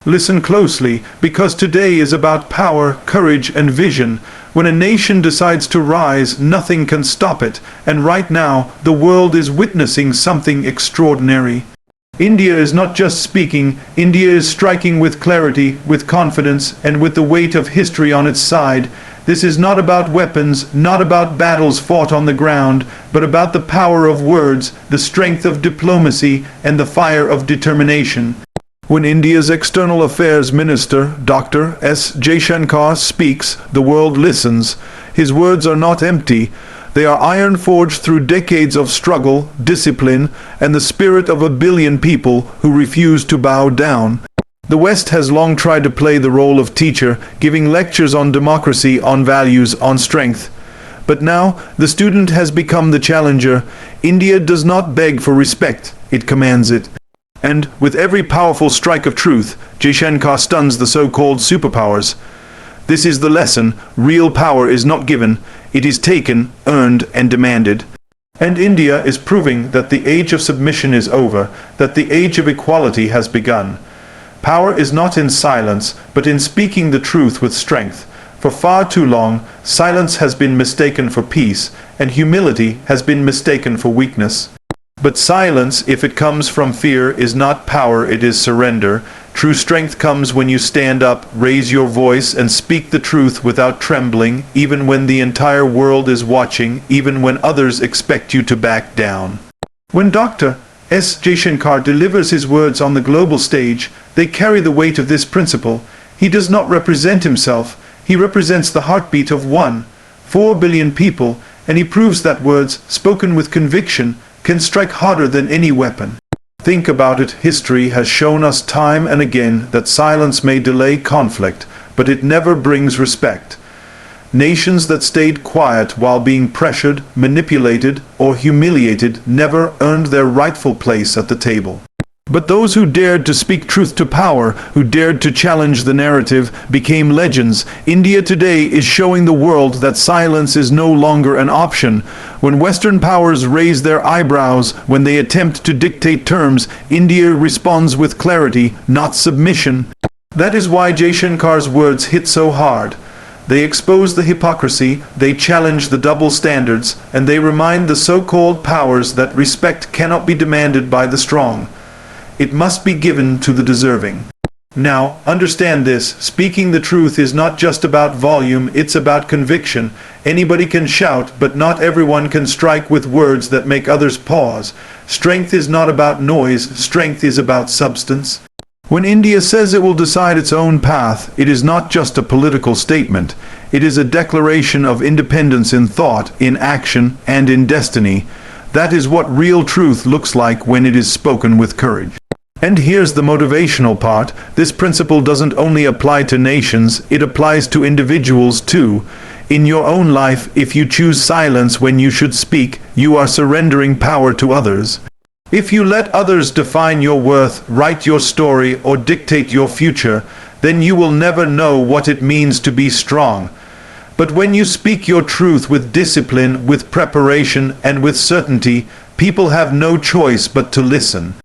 Listen closely, because today is about power, courage, and vision. When a nation decides to rise, nothing can stop it, and right now, the world is witnessing something extraordinary. India is not just speaking, India is striking with clarity, with confidence, and with the weight of history on its side. This is not about weapons, not about battles fought on the ground, but about the power of words, the strength of diplomacy, and the fire of determination. When India's External Affairs Minister, Dr. S. Jaishankar, speaks, the world listens. His words are not empty. They are iron forged through decades of struggle, discipline, and the spirit of a billion people who refuse to bow down. The West has long tried to play the role of teacher, giving lectures on democracy, on values, on strength. But now, the student has become the challenger. India does not beg for respect, it commands it. And, with every powerful strike of truth, Jaishankar stuns the so-called superpowers. This is the lesson: real power is not given, it is taken, earned, and demanded. And India is proving that the age of submission is over, that the age of equality has begun. Power is not in silence, but in speaking the truth with strength. For far too long, silence has been mistaken for peace, and humility has been mistaken for weakness. But silence, if it comes from fear, is not power, it is surrender. True strength comes when you stand up, raise your voice, and speak the truth without trembling, even when the entire world is watching, even when others expect you to back down. When Dr. S. Jaishankar delivers his words on the global stage, they carry the weight of this principle. He does not represent himself, he represents the heartbeat of 4 billion people, and he proves that words, spoken with conviction, can strike harder than any weapon. Think about it, history has shown us time and again that silence may delay conflict, but it never brings respect. Nations that stayed quiet while being pressured, manipulated, or humiliated never earned their rightful place at the table. But those who dared to speak truth to power, who dared to challenge the narrative, became legends. India today is showing the world that silence is no longer an option. When Western powers raise their eyebrows, when they attempt to dictate terms, India responds with clarity, not submission. That is why Jaishankar's words hit so hard. They expose the hypocrisy, they challenge the double standards, and they remind the so-called powers that respect cannot be demanded by the strong. It must be given to the deserving. Now, understand this: speaking the truth is not just about volume, it's about conviction. Anybody can shout, but not everyone can strike with words that make others pause. Strength is not about noise, strength is about substance. When India says it will decide its own path, it is not just a political statement. It is a declaration of independence in thought, in action, and in destiny. That is what real truth looks like when it is spoken with courage. And here's the motivational part: this principle doesn't only apply to nations, it applies to individuals too. In your own life, if you choose silence when you should speak, you are surrendering power to others. If you let others define your worth, write your story, or dictate your future, then you will never know what it means to be strong. But when you speak your truth with discipline, with preparation, and with certainty, people have no choice but to listen.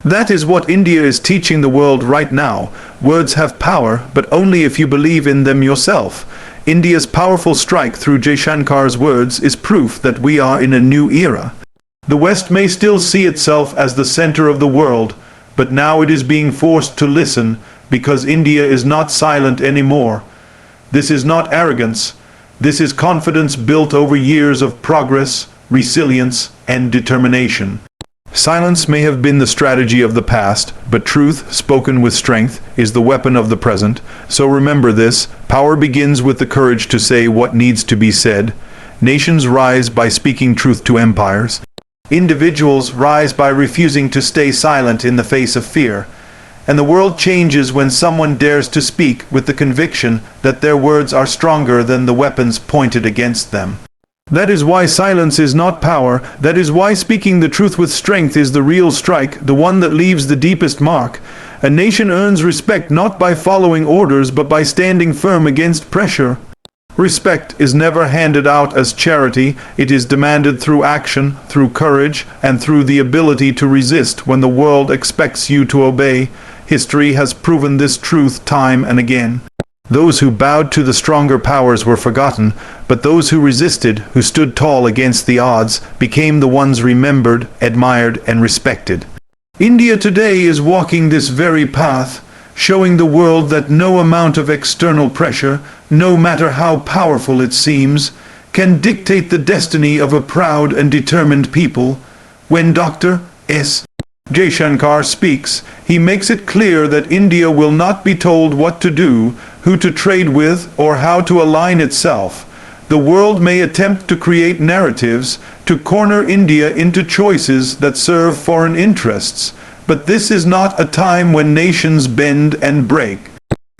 That is what India is teaching the world right now. Words have power, but only if you believe in them yourself. India's powerful strike through Jaishankar's words is proof that we are in a new era. The West may still see itself as the center of the world, but now it is being forced to listen, because India is not silent anymore. This is not arrogance. This is confidence built over years of progress, resilience, and determination. Silence may have been the strategy of the past, but truth, spoken with strength, is the weapon of the present. So remember this: power begins with the courage to say what needs to be said. Nations rise by speaking truth to empires. Individuals rise by refusing to stay silent in the face of fear. And the world changes when someone dares to speak with the conviction that their words are stronger than the weapons pointed against them. That is why silence is not power. That is why speaking the truth with strength is the real strike, the one that leaves the deepest mark. A nation earns respect not by following orders, but by standing firm against pressure. Respect is never handed out as charity. It is demanded through action, through courage, and through the ability to resist when the world expects you to obey. History has proven this truth time and again. Those who bowed to the stronger powers were forgotten, but those who resisted, who stood tall against the odds, became the ones remembered, admired, and respected. India today is walking this very path, showing the world that no amount of external pressure, no matter how powerful it seems, can dictate the destiny of a proud and determined people. When Dr. S. Jaishankar speaks, he makes it clear that India will not be told what to do, who to trade with, or how to align itself. The world may attempt to create narratives, to corner India into choices that serve foreign interests, but this is not a time when nations bend and break.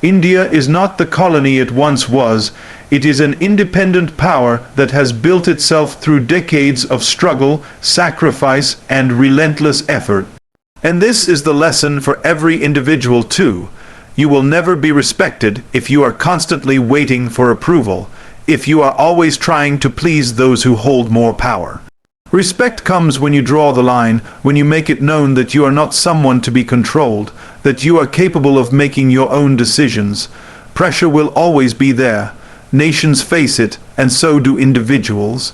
India is not the colony it once was. It is an independent power that has built itself through decades of struggle, sacrifice, and relentless effort. And this is the lesson for every individual too. You will never be respected if you are constantly waiting for approval, if you are always trying to please those who hold more power. Respect comes when you draw the line, when you make it known that you are not someone to be controlled, that you are capable of making your own decisions. Pressure will always be there. Nations face it, and so do individuals.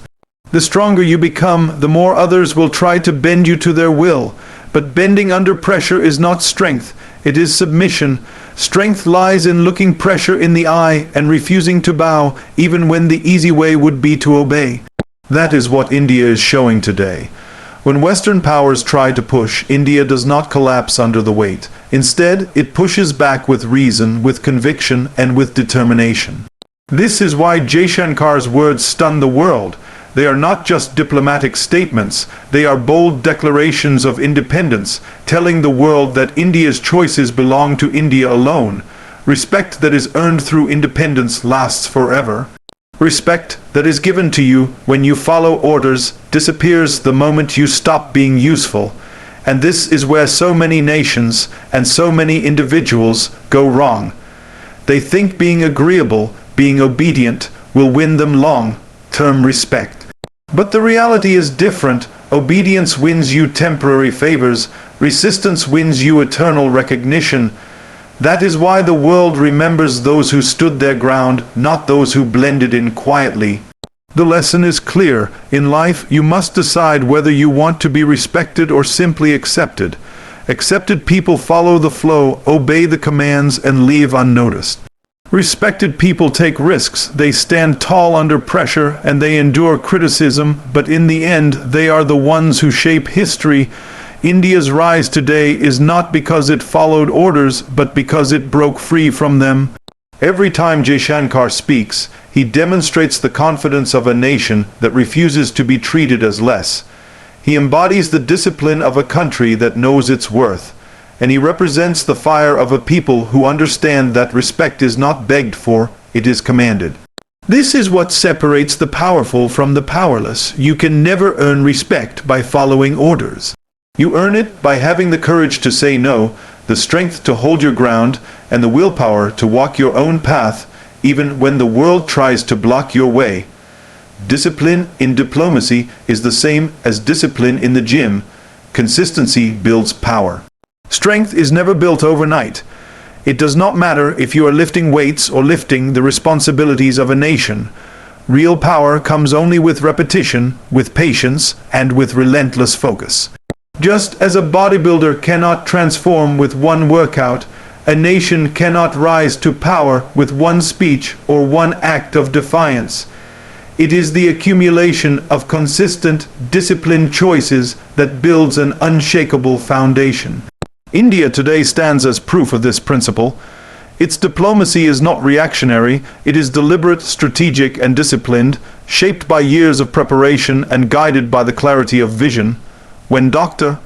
The stronger you become, the more others will try to bend you to their will. But bending under pressure is not strength, it is submission. Strength lies in looking pressure in the eye and refusing to bow, even when the easy way would be to obey. That is what India is showing today. When Western powers try to push, India does not collapse under the weight. Instead, it pushes back with reason, with conviction, and with determination. This is why Jaishankar's words stun the world. They are not just diplomatic statements, they are bold declarations of independence, telling the world that India's choices belong to India alone. Respect that is earned through independence lasts forever. Respect that is given to you when you follow orders disappears the moment you stop being useful. And this is where so many nations and so many individuals go wrong. They think being agreeable, being obedient, will win them long-term respect. But the reality is different. Obedience wins you temporary favors. Resistance wins you eternal recognition. That is why the world remembers those who stood their ground, not those who blended in quietly. The lesson is clear. In life, you must decide whether you want to be respected or simply accepted. Accepted people follow the flow, obey the commands, and leave unnoticed. Respected people take risks, they stand tall under pressure, and they endure criticism, but in the end, they are the ones who shape history. India's rise today is not because it followed orders, but because it broke free from them. Every time Jaishankar speaks, he demonstrates the confidence of a nation that refuses to be treated as less. He embodies the discipline of a country that knows its worth. And he represents the fire of a people who understand that respect is not begged for, it is commanded. This is what separates the powerful from the powerless. You can never earn respect by following orders. You earn it by having the courage to say no, the strength to hold your ground, and the willpower to walk your own path, even when the world tries to block your way. Discipline in diplomacy is the same as discipline in the gym. Consistency builds power. Strength is never built overnight. It does not matter if you are lifting weights or lifting the responsibilities of a nation. Real power comes only with repetition, with patience, and with relentless focus. Just as a bodybuilder cannot transform with one workout, a nation cannot rise to power with one speech or one act of defiance. It is the accumulation of consistent, disciplined choices that builds an unshakable foundation. India today stands as proof of this principle. Its diplomacy is not reactionary, it is deliberate, strategic, and disciplined, shaped by years of preparation and guided by the clarity of vision. When Dr.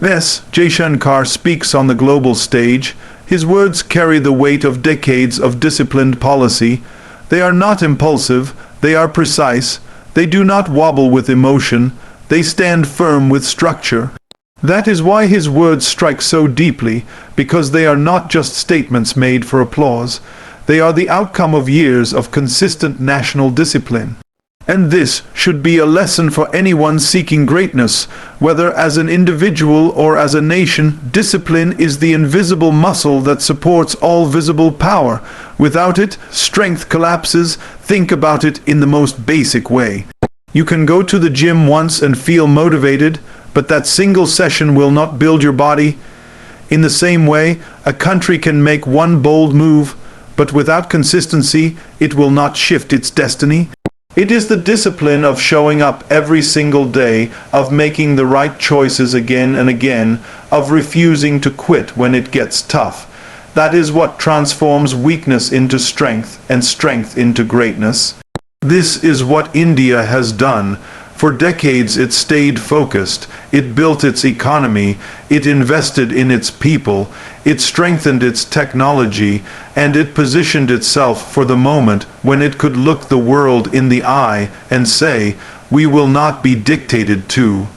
S. Jaishankar speaks on the global stage, his words carry the weight of decades of disciplined policy. They are not impulsive, they are precise, they do not wobble with emotion, they stand firm with structure. That is why his words strike so deeply, because they are not just statements made for applause. They are the outcome of years of consistent national discipline. And this should be a lesson for anyone seeking greatness, whether as an individual or as a nation. Discipline is the invisible muscle that supports all visible power. Without it, strength collapses. Think about it in the most basic way. You can go to the gym once and feel motivated, but that single session will not build your body. In the same way, a country can make one bold move, but without consistency, it will not shift its destiny. It is the discipline of showing up every single day, of making the right choices again and again, of refusing to quit when it gets tough. That is what transforms weakness into strength and strength into greatness. This is what India has done. For decades it stayed focused, it built its economy, it invested in its people, it strengthened its technology, and it positioned itself for the moment when it could look the world in the eye and say, "We will not be dictated to."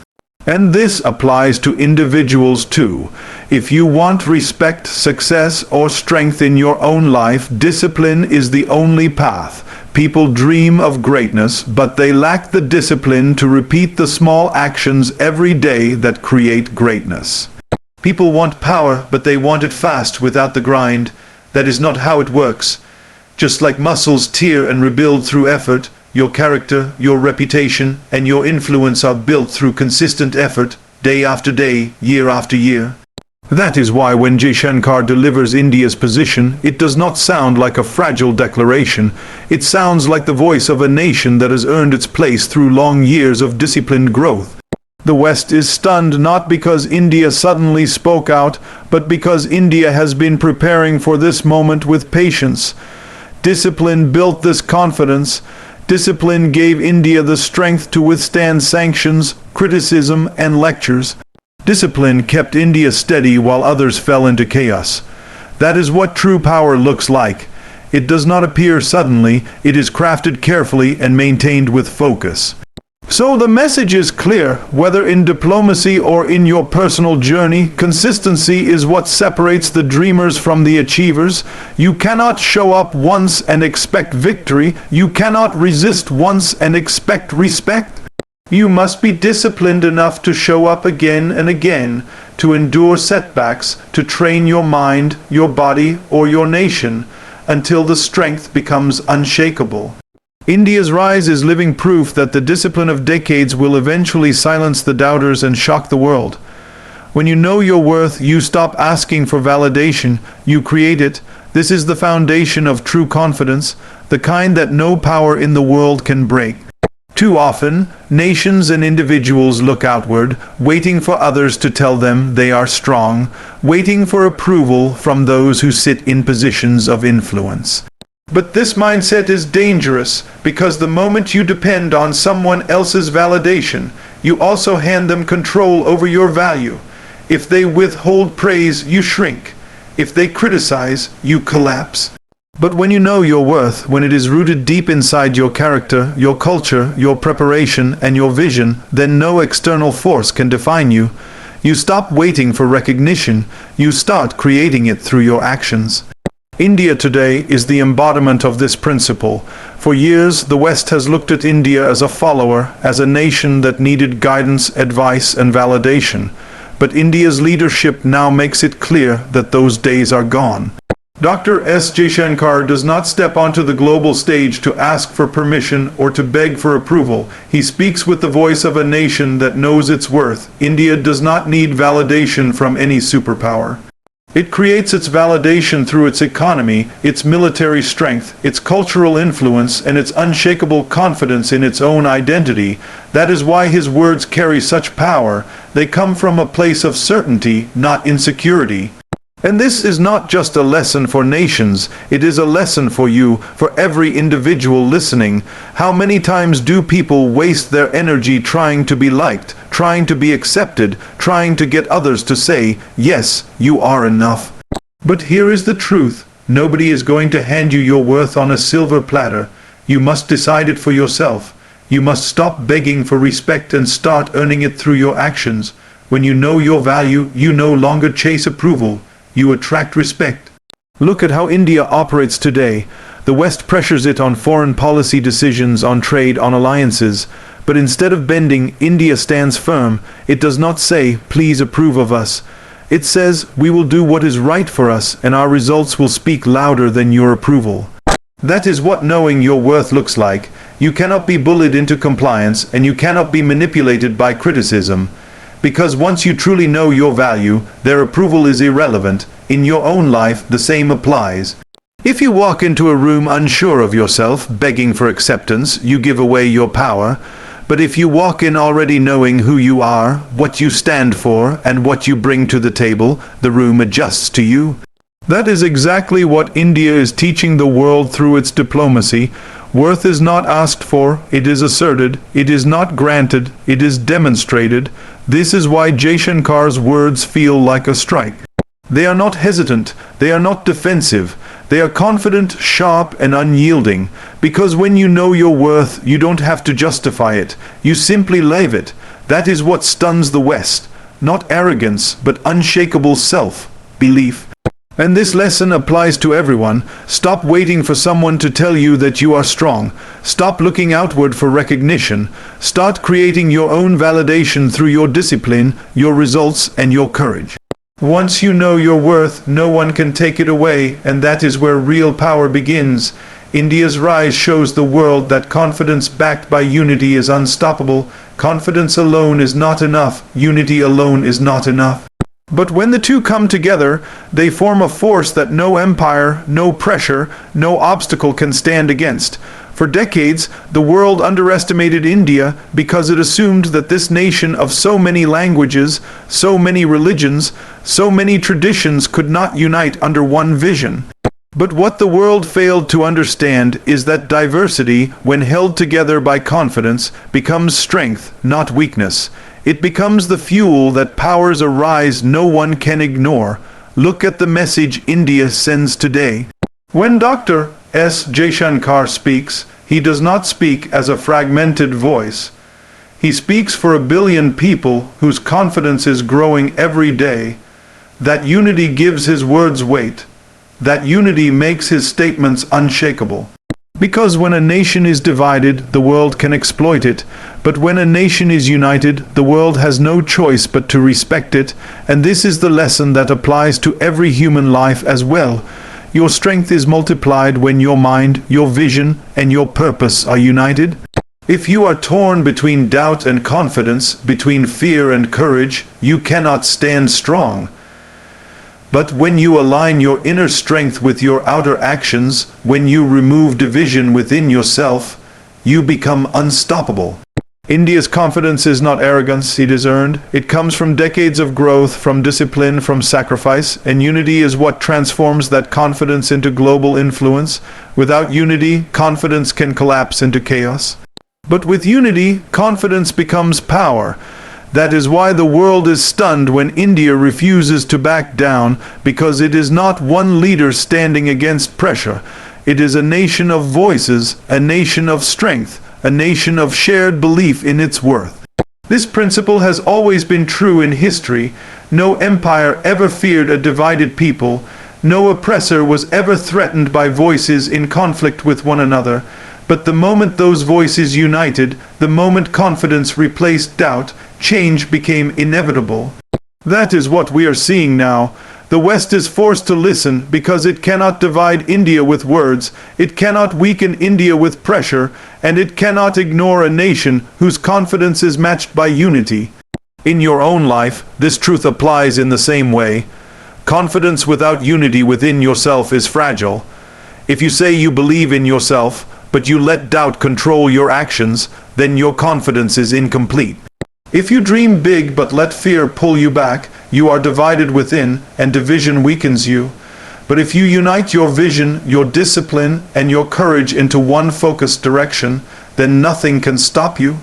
And this applies to individuals too. If you want respect, success, or strength in your own life, discipline is the only path. People dream of greatness, but they lack the discipline to repeat the small actions every day that create greatness. People want power, but they want it fast without the grind. That is not how it works. Just like muscles tear and rebuild through effort, your character, your reputation, and your influence are built through consistent effort, day after day, year after year. That is why when Jaishankar delivers India's position, it does not sound like a fragile declaration. It sounds like the voice of a nation that has earned its place through long years of disciplined growth. The West is stunned not because India suddenly spoke out, but because India has been preparing for this moment with patience. Discipline built this confidence. Discipline gave India the strength to withstand sanctions, criticism, and lectures. Discipline kept India steady while others fell into chaos. That is what true power looks like. It does not appear suddenly, it is crafted carefully and maintained with focus. So the message is clear, whether in diplomacy or in your personal journey, consistency is what separates the dreamers from the achievers. You cannot show up once and expect victory. You cannot resist once and expect respect. You must be disciplined enough to show up again and again, to endure setbacks, to train your mind, your body, or your nation, until the strength becomes unshakable. India's rise is living proof that the discipline of decades will eventually silence the doubters and shock the world. When you know your worth, you stop asking for validation, you create it. This is the foundation of true confidence, the kind that no power in the world can break. Too often, nations and individuals look outward, waiting for others to tell them they are strong, waiting for approval from those who sit in positions of influence. But this mindset is dangerous, because the moment you depend on someone else's validation, you also hand them control over your value. If they withhold praise, you shrink. If they criticize, you collapse. But when you know your worth, when it is rooted deep inside your character, your culture, your preparation, and your vision, then no external force can define you. You stop waiting for recognition, you start creating it through your actions. India today is the embodiment of this principle. For years, the West has looked at India as a follower, as a nation that needed guidance, advice, and validation. But India's leadership now makes it clear that those days are gone. Dr. S. Jaishankar does not step onto the global stage to ask for permission or to beg for approval. He speaks with the voice of a nation that knows its worth. India does not need validation from any superpower. It creates its validation through its economy, its military strength, its cultural influence, and its unshakable confidence in its own identity. That is why his words carry such power. They come from a place of certainty, not insecurity. And this is not just a lesson for nations, it is a lesson for you, for every individual listening. How many times do people waste their energy trying to be liked, trying to be accepted, trying to get others to say, yes, you are enough? But here is the truth. Nobody is going to hand you your worth on a silver platter. You must decide it for yourself. You must stop begging for respect and start earning it through your actions. When you know your value, you no longer chase approval. You attract respect. Look at how India operates today. The West pressures it on foreign policy decisions, on trade, on alliances. But instead of bending, India stands firm. It does not say, please approve of us. It says, we will do what is right for us, and our results will speak louder than your approval. That is what knowing your worth looks like. You cannot be bullied into compliance, and you cannot be manipulated by criticism. Because once you truly know your value, their approval is irrelevant. In your own life, the same applies. If you walk into a room unsure of yourself, begging for acceptance, you give away your power. But if you walk in already knowing who you are, what you stand for, and what you bring to the table, the room adjusts to you. That is exactly what India is teaching the world through its diplomacy. Worth is not asked for, it is asserted. It is not granted, it is demonstrated. This is why Jaishankar's words feel like a strike. They are not hesitant, they are not defensive. They are confident, sharp, and unyielding. Because when you know your worth, you don't have to justify it. You simply live it. That is what stuns the West. Not arrogance, but unshakable self-belief. And this lesson applies to everyone. Stop waiting for someone to tell you that you are strong. Stop looking outward for recognition. Start creating your own validation through your discipline, your results, and your courage. Once you know your worth, no one can take it away, and that is where real power begins. India's rise shows the world that confidence backed by unity is unstoppable. Confidence alone is not enough. Unity alone is not enough. But when the two come together, they form a force that no empire, no pressure, no obstacle can stand against. For decades, the world underestimated India because it assumed that this nation of so many languages, so many religions, so many traditions could not unite under one vision. But what the world failed to understand is that diversity, when held together by confidence, becomes strength, not weakness. It becomes the fuel that powers a rise no one can ignore. Look at the message India sends today. When Dr. S. Jaishankar speaks, he does not speak as a fragmented voice. He speaks for 1 billion people whose confidence is growing every day. That unity gives his words weight. That unity makes his statements unshakable. Because when a nation is divided, the world can exploit it. But when a nation is united, the world has no choice but to respect it. And this is the lesson that applies to every human life as well. Your strength is multiplied when your mind, your vision, and your purpose are united. If you are torn between doubt and confidence, between fear and courage, you cannot stand strong. But when you align your inner strength with your outer actions, when you remove division within yourself, you become unstoppable. India's confidence is not arrogance, it is earned. It comes from decades of growth, from discipline, from sacrifice, and unity is what transforms that confidence into global influence. Without unity, confidence can collapse into chaos. But with unity, confidence becomes power. That is why the world is stunned when India refuses to back down, because it is not one leader standing against pressure. It is a nation of voices, a nation of strength, a nation of shared belief in its worth. This principle has always been true in history. No empire ever feared a divided people. No oppressor was ever threatened by voices in conflict with one another. But the moment those voices united, the moment confidence replaced doubt, change became inevitable. That is what we are seeing now. The West is forced to listen because it cannot divide India with words, it cannot weaken India with pressure, and it cannot ignore a nation whose confidence is matched by unity. In your own life, this truth applies in the same way. Confidence without unity within yourself is fragile. If you say you believe in yourself, but you let doubt control your actions, then your confidence is incomplete. If you dream big but let fear pull you back, you are divided within, and division weakens you. But if you unite your vision, your discipline, and your courage into one focused direction, then nothing can stop you.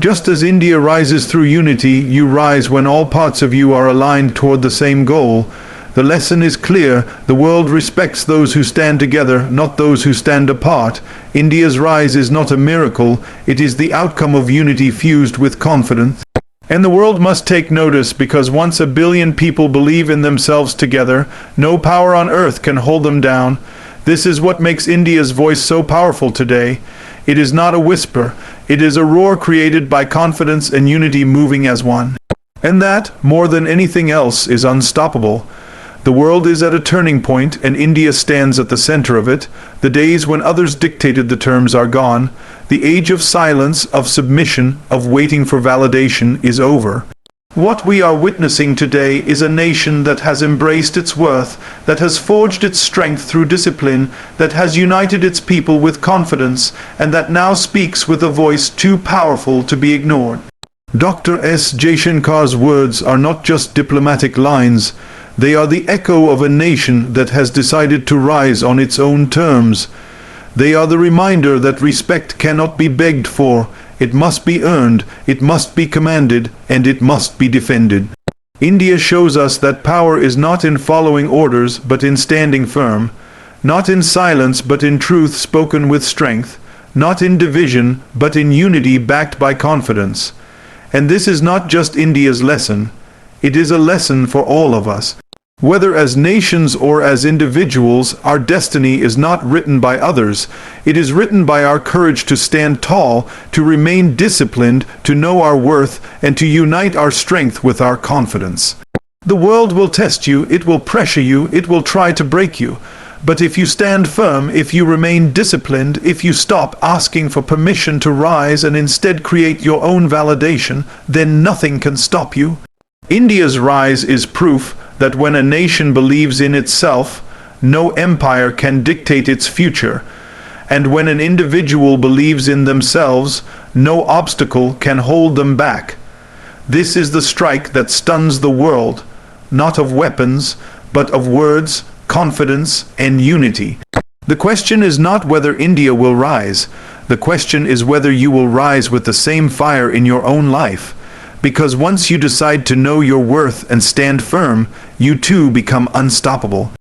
Just as India rises through unity, you rise when all parts of you are aligned toward the same goal. The lesson is clear. The world respects those who stand together, not those who stand apart. India's rise is not a miracle. It is the outcome of unity fused with confidence. And the world must take notice, because once 1 billion people believe in themselves together, no power on earth can hold them down. This is what makes India's voice so powerful today. It is not a whisper, it is a roar created by confidence and unity moving as one. And that, more than anything else, is unstoppable. The world is at a turning point, and India stands at the center of it. The days when others dictated the terms are gone. The age of silence, of submission, of waiting for validation is over. What we are witnessing today is a nation that has embraced its worth, that has forged its strength through discipline, that has united its people with confidence, and that now speaks with a voice too powerful to be ignored. Dr. S. Jaishankar's words are not just diplomatic lines. They are the echo of a nation that has decided to rise on its own terms. They are the reminder that respect cannot be begged for. It must be earned, it must be commanded, and it must be defended. India shows us that power is not in following orders, but in standing firm. Not in silence, but in truth spoken with strength. Not in division, but in unity backed by confidence. And this is not just India's lesson. It is a lesson for all of us. Whether as nations or as individuals, our destiny is not written by others. It is written by our courage to stand tall, to remain disciplined, to know our worth, and to unite our strength with our confidence. The world will test you, it will pressure you, it will try to break you. But if you stand firm, if you remain disciplined, if you stop asking for permission to rise and instead create your own validation, then nothing can stop you. India's rise is proof that when a nation believes in itself, no empire can dictate its future. And when an individual believes in themselves, no obstacle can hold them back. This is the strike that stuns the world, not of weapons, but of words, confidence, and unity. The question is not whether India will rise. The question is whether you will rise with the same fire in your own life. Because once you decide to know your worth and stand firm, you too become unstoppable.